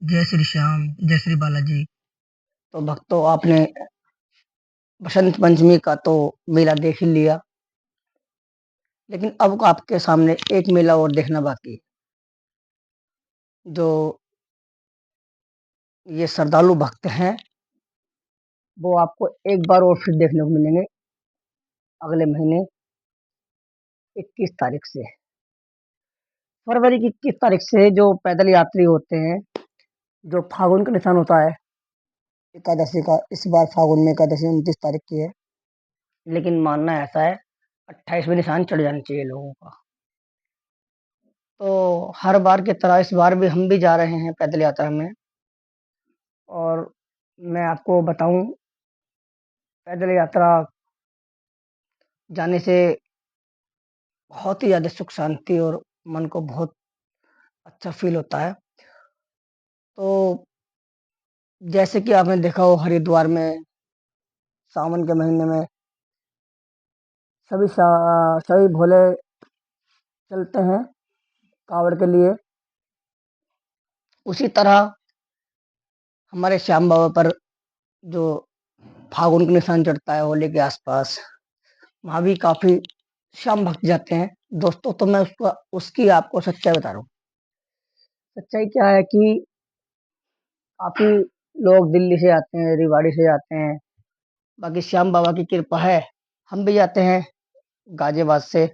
जय श्री श्याम, जय श्री बालाजी। तो भक्तों, आपने बसंत पंचमी का तो मेला देख ही लिया। लेकिन अब आपके सामने एक मेला और देखना बाकी है। जो ये श्रद्धालु भक्त हैं, वो आपको एक बार और फिर देखने को मिलेंगे अगले महीने 21 तारीख से। फरवरी की 21 तारीख से जो पैदल यात्री होते हैं, जो फागुन का निशान होता है एकादशी का। इस बार फागुन में एकादशी 29 तारीख की है, लेकिन मानना ऐसा है 28वें निशान चढ़ जाना चाहिए लोगों का। तो हर बार की तरह इस बार भी हम भी जा रहे हैं पैदल यात्रा में। और मैं आपको बताऊं, पैदल यात्रा जाने से बहुत ही ज़्यादा सुख शांति और मन को बहुत अच्छा फील होता है। तो जैसे कि आपने देखा हो, हरिद्वार में सावन के महीने में सभी भोले चलते हैं कांवड़ के लिए। उसी तरह हमारे श्याम बाबा पर जो फागुन का निशान चढ़ता है होली के आसपास, वहाँ भी काफी श्याम भक्त जाते हैं। दोस्तों, तो मैं उसकी आपको सच्चाई बता रहा हूँ। सच्चाई क्या है कि काफी लोग दिल्ली से आते हैं, रेवाड़ी से आते हैं। बाकी श्याम बाबा की कृपा है, हम भी जाते हैं गाजियाबाद से,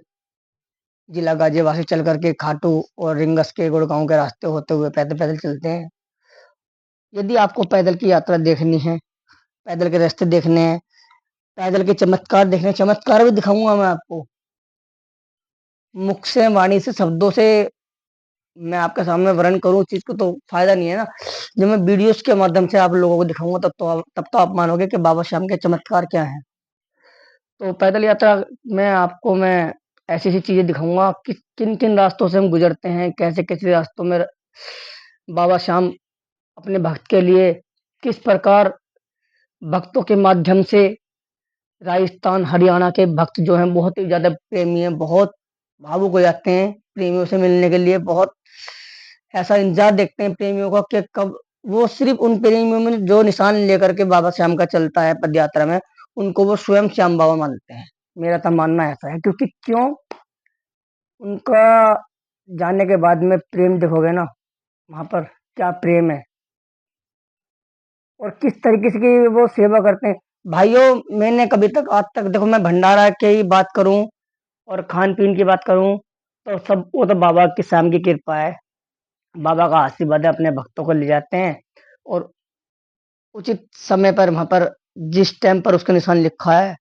जिला गाजियाबाद से चल करके खाटू और रिंगस के गुड़गांव के रास्ते होते हुए पैदल पैदल चलते हैं। यदि आपको पैदल की यात्रा देखनी है, पैदल के रास्ते देखने हैं, पैदल के चमत्कार देखने हैं, चमत्कार भी दिखाऊंगा मैं आपको। मुख से, वाणी से, शब्दों से मैं आपके सामने वर्णन करूं चीज को तो फायदा नहीं है ना। जब मैं वीडियोस के माध्यम से आप लोगों को दिखाऊंगा तब तो आप मानोगे कि बाबा श्याम के चमत्कार क्या है। तो पैदल यात्रा में आपको मैं ऐसी ऐसी चीजें दिखाऊंगा कि किन किन रास्तों से हम गुजरते हैं, कैसे कैसे रास्तों में बाबा श्याम अपने भक्त के लिए किस प्रकार भक्तों के माध्यम से राजस्थान हरियाणा के भक्त जो हैं बहुत ही ज्यादा प्रेमी हैं, बहुत भावुक हो जाते हैं प्रेमियों से मिलने के लिए। बहुत ऐसा इंतजार देखते हैं प्रेमियों का कि कब वो सिर्फ उन प्रेमियों में जो निशान लेकर के बाबा श्याम का चलता है पद यात्रा में, उनको वो स्वयं श्याम बाबा मानते हैं। मेरा तो मानना ऐसा है, क्योंकि क्यों, उनका जानने के बाद में प्रेम देखोगे ना वहां पर, क्या प्रेम है और किस तरीके से की वो सेवा करते हैं। भाइयों, मैंने कभी तक आज तक देखो, मैं भंडारा की ही बात करूं और खान पीन की बात करूं, तो सब वो तो बाबा की श्याम की कृपा है। बाबा का आशीर्वाद है, अपने भक्तों को ले जाते हैं और उचित समय पर वहां पर जिस टाइम पर उसका निशान लिखा है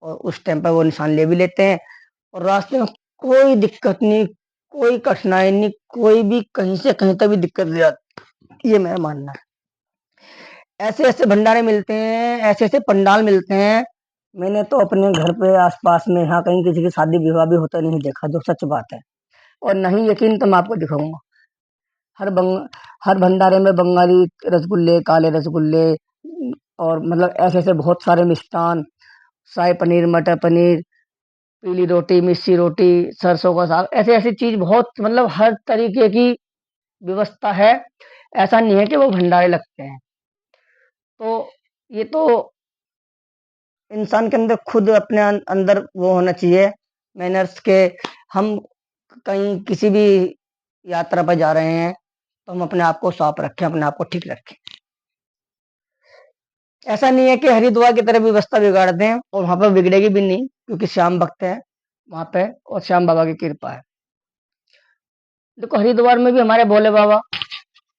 और उस टाइम पर वो निशान ले भी लेते हैं। और रास्ते में कोई दिक्कत नहीं, कोई कठिनाई नहीं, कोई भी कहीं से कहीं तक भी दिक्कत नहीं आती, ये मेरा मानना है। ऐसे ऐसे भंडारे मिलते हैं, ऐसे ऐसे पंडाल मिलते हैं। मैंने तो अपने घर पे आसपास में यहाँ कहीं किसी की शादी विवाह भी होता नहीं देखा, जो सच बात है। और नहीं यकीन तो मैं आपको दिखाऊंगा। हर बंग हर भंडारे में बंगाली रसगुल्ले, काले रसगुल्ले, और मतलब ऐसे ऐसे बहुत सारे मिष्ठान, शाही पनीर, मटर पनीर, पीली रोटी, मिस्सी रोटी, सरसों का साग, ऐसे ऐसी चीज बहुत, मतलब हर तरीके की व्यवस्था है। ऐसा नहीं है कि वो भंडारे लगते हैं। तो ये तो इंसान के अंदर खुद अपने अंदर वो होना चाहिए मैनर्स के। हम कहीं किसी भी यात्रा पर जा रहे हैं तो हम अपने आप को साफ रखें, अपने आप को ठीक रखें। ऐसा नहीं है कि हरिद्वार की तरह व्यवस्था बिगाड़ दें, और वहां पर बिगड़ेगी भी नहीं, क्योंकि श्याम भक्त है वहां पे और श्याम बाबा की कृपा है। देखो, हरिद्वार में भी हमारे भोले बाबा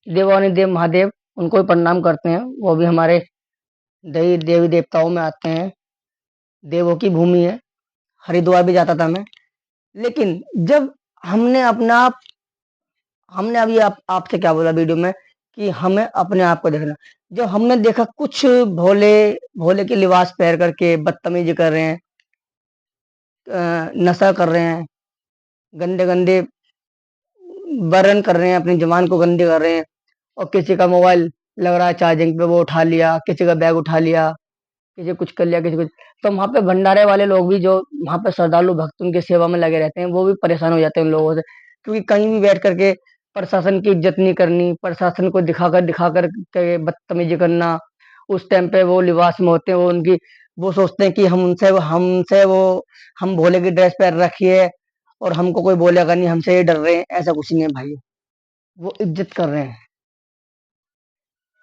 देवानी देव महादेव, उनको भी प्रणाम करते हैं। वो भी हमारे देवी देवी देवताओं में आते हैं, देवों की भूमि है। हरिद्वार भी जाता था मैं। लेकिन जब हमने अपना हमने अभी आपसे क्या बोला वीडियो में कि हमें अपने आप को देखना। जब हमने देखा कुछ भोले भोले के लिबास पहन करके बदतमीजी कर रहे हैं, नशा कर रहे हैं, गंदे गंदे बर्न कर रहे हैं, अपनी जबान को गंदे कर रहे हैं, और किसी का मोबाइल लग रहा है चार्जिंग पे, वो उठा लिया, किसी का बैग उठा लिया, किसी कुछ कर लिया, किसी कुछ। तो वहां पे भंडारे वाले लोग भी, जो वहां पे श्रद्धालु भक्त उनकी सेवा में लगे रहते हैं, वो भी परेशान हो जाते हैं उन लोगों से। क्योंकि कहीं भी बैठ करके प्रशासन की इज्जत नहीं करनी, प्रशासन को दिखाकर के बदतमीजी करना। उस टाइम पे वो लिबास में होते हैं, वो उनकी वो सोचते हैं कि हमसे वो हम भोले की ड्रेस पहन रखी है और हमको कोई बोलेगा नहीं, हमसे ये डर रहे हैं। ऐसा कुछ नहीं है भाई, वो इज्जत कर रहे हैं।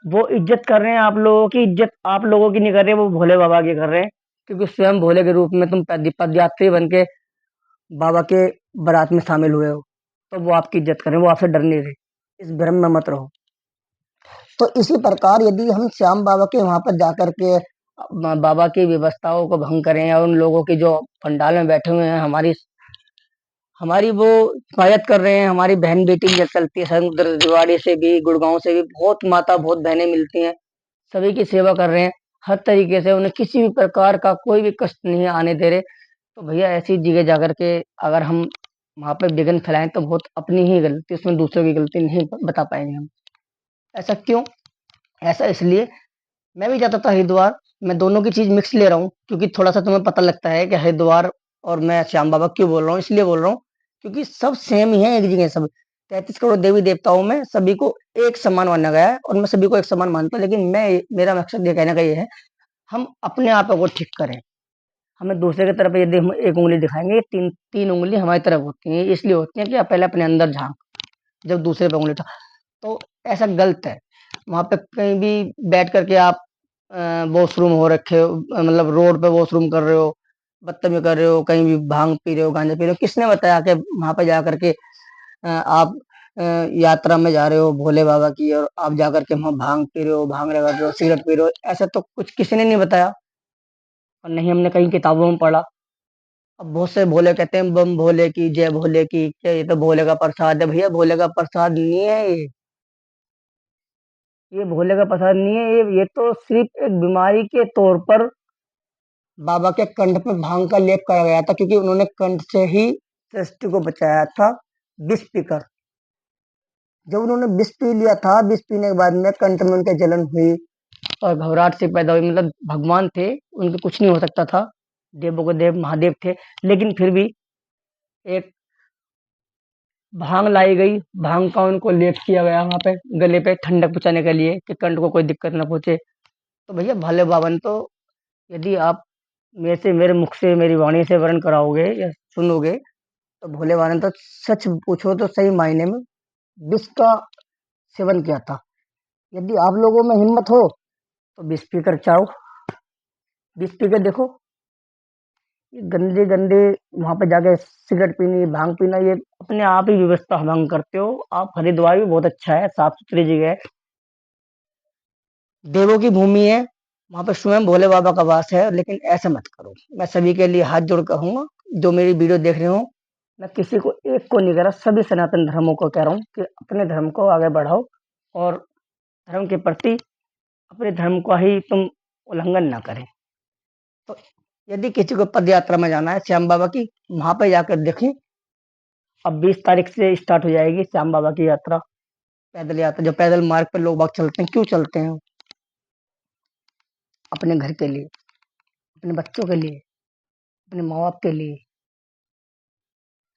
वो इज्जत कर रहे हैं, आप लोगों की इज्जत आप लोगों की नहीं कर रहे, वो भोले बाबा की कर रहे हैं। क्योंकि स्वयं भोले के रूप में तुम पदयात्री बन के बाबा के बारात में शामिल हुए हो, तो वो आपकी इज्जत करें, वो आपसे डर नहीं रहे। इस भ्रम में मत रहो। तो इसी प्रकार यदि हम श्याम बाबा के वहां पर जाकर के बाबा की व्यवस्थाओं को भंग करें और उन लोगों की जो पंडाल में बैठे हुए हैं, हमारी हमारी वो हिफाजत कर रहे हैं, हमारी बहन बेटी जब चलती है समुद्र दिवाड़ी से भी, गुड़गांव से भी बहुत माता बहुत बहनें मिलती हैं, सभी की सेवा कर रहे हैं। हर तरीके से उन्हें किसी भी प्रकार का कोई भी कष्ट नहीं आने दे रहे। तो भैया ऐसी जगह जाकर के अगर हम वहां पे विघ्न फैलाएं तो बहुत अपनी ही गलती, उसमें दूसरों की गलती नहीं बता पाएंगे हम। ऐसा क्यों? ऐसा इसलिए, मैं भी जाता था हरिद्वार। मैं दोनों की चीज मिक्स ले रहा हूँ क्योंकि थोड़ा सा तुम्हें पता लगता है कि हरिद्वार और मैं श्याम बाबा क्यों बोल रहा हूँ, इसलिए बोल रहा हूँ क्योंकि सब सेम ही है, एक जगह सब 33 करोड़ देवी देवताओं में सभी को एक समान माना गया है और मैं सभी को एक समान मानता हूँ। लेकिन मैं मेरा मकसद ये कहने का ये है, हम अपने आप को ठीक करें। हमें दूसरे की तरफ यदि हम एक उंगली दिखाएंगे, ये तीन तीन उंगली हमारी तरफ होती है, इसलिए होती है कि आप पहले अपने अंदर झांक, जब दूसरे पे उंगली उठा। तो ऐसा गलत है। वहां पे कहीं भी बैठ करके आप वॉशरूम हो रखे हो, मतलब रोड पे वॉशरूम कर रहे हो, बदतमीजी कर रहे हो, कहीं भी भांग पी रहे हो, गांजा पी रहे हो, किसने बताया कि वहां पे जा करके आप यात्रा में जा रहे हो भोले बाबा की और आप जा करके वहां भांग पी रहे हो, भांग लगा रहे हो, सिगरेट पी रहे हो? ऐसा तो कुछ किसी ने नहीं बताया और नहीं हमने कहीं किताबों में पढ़ा। अब बहुत से भोले कहते हैं बम भोले की जय भोले की, क्या ये तो भोले का प्रसाद है? भैया भोले का प्रसाद नहीं है ये भोले का प्रसाद नहीं है, ये तो सिर्फ एक बीमारी के तौर पर बाबा के कंठ पे भांग का लेप करा गया था, क्योंकि उन्होंने कंठ से ही सृष्टि को बचाया था विष पीकर। जब उन्होंने विष पी लिया था, विष पीने के बाद में कंठ में उनके जलन हुई और घबराहट से पैदा हुई। मतलब भगवान थे, उनके कुछ नहीं हो सकता था, देवों के देव महादेव थे, लेकिन फिर भी एक भांग लाई गई, भांग का उनको लेप किया गया वहां पे गले पे ठंडक पहुंचाने के लिए कि कंठ को कोई दिक्कत ना पहुंचे। तो भैया भोले बाबा ने तो, यदि आप मेरे से मेरे मुख से मेरी वाणी से वर्ण कराओगे या सुनोगे, तो भोले बाबा ने तो सच पूछो तो सही मायने में विष का सेवन किया था। यदि आप लोगों में हिम्मत हो तो विष पीकर चाहो, विष पीकर देखो। ये गंदे गंदे वहां पे जाके सिगरेट पीनी, भांग पीना, ये अपने आप ही व्यवस्था भंग करते हो आप। हरिद्वार भी बहुत अच्छा है, साफ सुथरी जगह है, देवों की भूमि है, वहां पर स्वयं भोले बाबा का वास है, लेकिन ऐसा मत करो। मैं सभी के लिए हाथ जोड़ कहूंगा, जो मेरी वीडियो देख रहे हो, मैं किसी को एक को नहीं कह रहा, सभी सनातन धर्मों को कह रहा हूँ कि अपने धर्म को आगे बढ़ाओ और धर्म के प्रति अपने धर्म का ही तुम उल्लंघन ना करें। तो यदि किसी को पद यात्रा में जाना है श्याम बाबा की, वहां पर जाकर देखें। अब 20 तारीख से स्टार्ट हो जाएगी श्याम बाबा की यात्रा, पैदल यात्रा। जो पैदल मार्ग पर लोग बाग चलते हैं, क्यों चलते हैं? अपने घर के लिए, अपने बच्चों के लिए, अपने माँ बाप के लिए,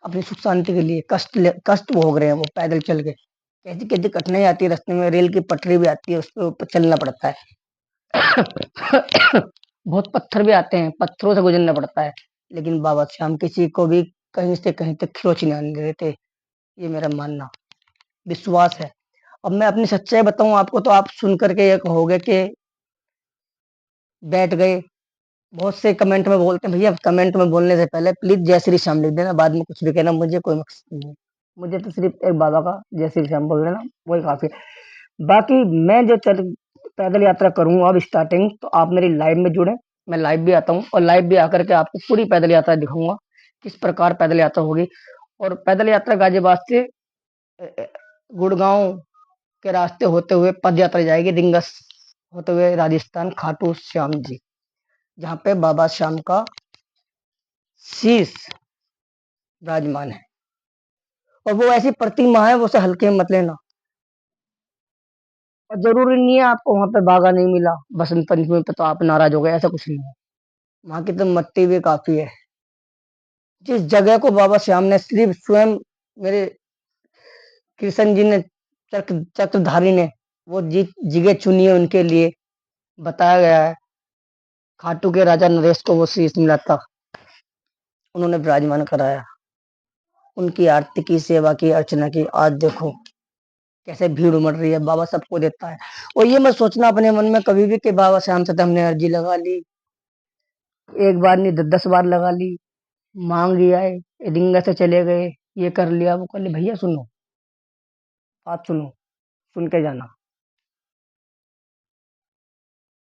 अपनी सुख शांति के लिए। कष्ट भोग रहे हैं वो पैदल चल के। कैसी कैसी कठिनाई आती है रास्ते में, रेल की पटरी भी आती है, उस पे ऊपर चलना पड़ता है। बहुत पत्थर भी आते हैं, पत्थरों से गुजरना पड़ता है, लेकिन बाबा श्याम किसी को भी कहीं से कहीं तक खरोच नहीं आने देते। ये मेरा मानना विश्वास है। अब मैं अपनी सच्चाई बताऊं आपको, तो आप सुन करके ये कहोगे कि बैठ गए। बहुत से कमेंट में बोलते हैं, भैया कमेंट में बोलने से पहले प्लीज जय श्री श्याम लिख देना, बाद में कुछ भी कहना, मुझे कोई मकसद नहीं है। मुझे तो सिर्फ एक बाबा का जय श्री श्याम बोल देना, वही काफी है। बाकी मैं जो पैदल यात्रा करूंगा अब स्टार्टिंग, तो आप मेरी लाइव में जुड़े। मैं लाइव भी आता हूँ और लाइव भी आकर के आपको पूरी पैदल यात्रा दिखाऊंगा, किस प्रकार पैदल यात्रा होगी। और पैदल यात्रा गाजियाबाद से गुड़गांव के रास्ते होते हुए पद यात्रा जाएगी, रिंगस होते हुए राजस्थान, खाटू श्याम जी, जहाँ पे बाबा श्याम का शीश विराजमान है। और वो ऐसी प्रतिमा है, वो उसे हल्के में मत लेना। और जरूरी नहीं है आपको वहां पे बागा नहीं मिला बसंत पंचमी पे तो आप नाराज हो गए, ऐसा कुछ नहीं है। वहां की तो मट्टी भी काफी है। जिस जगह को बाबा श्याम ने सिर्फ स्वयं मेरे कृष्ण जी ने चक्रधारी ने वो जगह चुनी है उनके लिए। बताया गया है खाटू के राजा नरेश को वो शीश मिला था, उन्होंने विराजमान कराया, उनकी आरती की, सेवा की, अर्चना की। आज देखो कैसे भीड़ उमड़ रही है, बाबा सबको देता है। और ये मत सोचना अपने मन में कभी भी कि बाबा श्याम से तो हमने अर्जी लगा ली, एक बार नहीं 10 बार लगा ली, मांग लिया है, रिंगा से चले गए, ये कर लिया वो कर लिया। भैया सुनो, बात सुनो, सुन के जाना।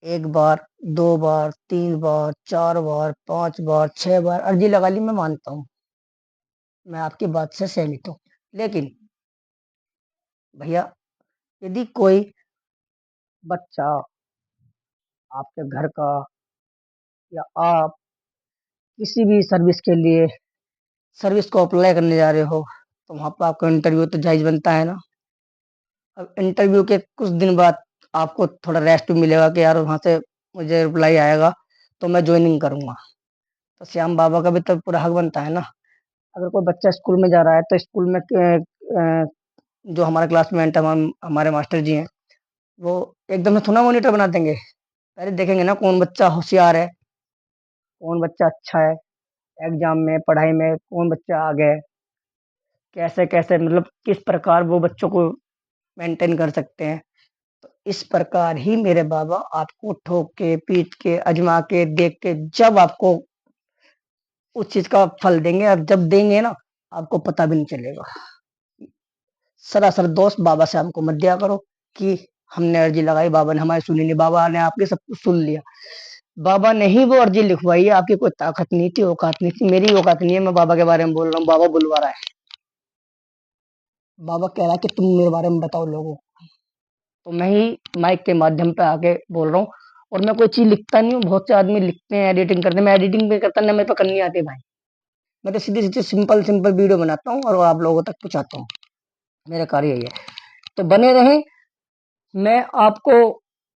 एक बार, 2 बार, 3 बार, 4 बार, 5 बार, 6 बार अर्जी लगा ली, मैं मानता हूँ, मैं आपकी बात से सहमत हूँ। लेकिन भैया, यदि कोई बच्चा आपके घर का, या आप किसी भी सर्विस के लिए सर्विस को अप्लाई करने जा रहे हो, तो वहां पर आपका इंटरव्यू तो जायज बनता है ना। अब इंटरव्यू के कुछ दिन बाद आपको थोड़ा रेस्ट भी मिलेगा कि यार वहां से मुझे रिप्लाई आएगा तो मैं ज्वाइनिंग करूंगा। तो श्याम बाबा का भी तो पूरा हक बनता है ना। अगर कोई बच्चा स्कूल में जा रहा है तो स्कूल में जो हमारा क्लासमेट है, हमारे मास्टर जी हैं, वो एकदम से थोड़ा मॉनिटर बना देंगे। पहले देखेंगे ना कौन बच्चा होशियार है, कौन बच्चा अच्छा है एग्जाम में, पढ़ाई में, कौन बच्चा आगे है, कैसे कैसे मतलब किस प्रकार वो बच्चों को मेंटेन कर सकते हैं। तो इस प्रकार ही मेरे बाबा आपको ठोक के, पीट के, अजमा के, देख के, जब आपको उस चीज का फल देंगे, और जब देंगे ना आपको पता भी नहीं चलेगा। सरासर दोस्त बाबा से हमको मत दिया करो कि हमने अर्जी लगाई, बाबा ने हमारी सुनी नहीं। बाबा ने आपके सब कुछ सुन लिया, बाबा ने ही वो अर्जी लिखवाई है, आपकी कोई ताकत नहीं थी, औकात नहीं थी। मेरी औकात नहीं है, मैं बाबा के बारे में बोल रहा हूँ, बाबा बुलवा रहा है। बाबा कह रहा है कि तुम मेरे बारे में बताओ लोगों को। तो मैं ही माइक के माध्यम पे आके बोल रहा हूँ। और मैं कोई चीज लिखता नहीं हूँ, बहुत से आदमी लिखते हैं, एडिटिंग करते हैं, मैं एडिटिंग भी करता ना, मेरे पे करनी आती है भाई। मैं तो सीधी सीधी सिंपल सिंपल वीडियो बनाता हूँ और आप लोगों तक पहुंचाता हूँ, मेरा कार्य यही है। तो बने रहें। मैं आपको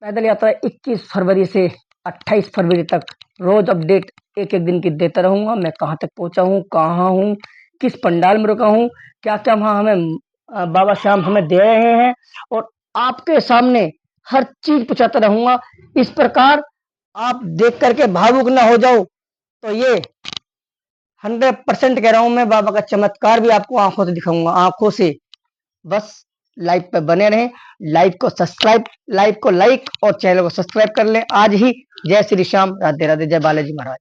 पैदल यात्रा 21 फरवरी से 28 फरवरी तक रोज अपडेट एक एक दिन की देता रहूंगा। मैं कहाँ तक पहुंचा हूँ, कहाँ हूँ, किस पंडाल में रुका हूँ, क्या क्या वहाँ हमें बाबा श्याम हमें दे रहे हैं, और आपके सामने हर चीज पहुंचाता रहूंगा। इस प्रकार आप देख करके भावुक ना हो जाओ। तो ये 100% कह रहा हूं मैं, बाबा का चमत्कार भी आपको आंखों से दिखाऊंगा, आंखों से। बस लाइव पे बने रहें, लाइव को लाइक और चैनल को सब्सक्राइब कर लें आज ही। जय श्री श्याम, राधे राधे, जय बालाजी महाराज।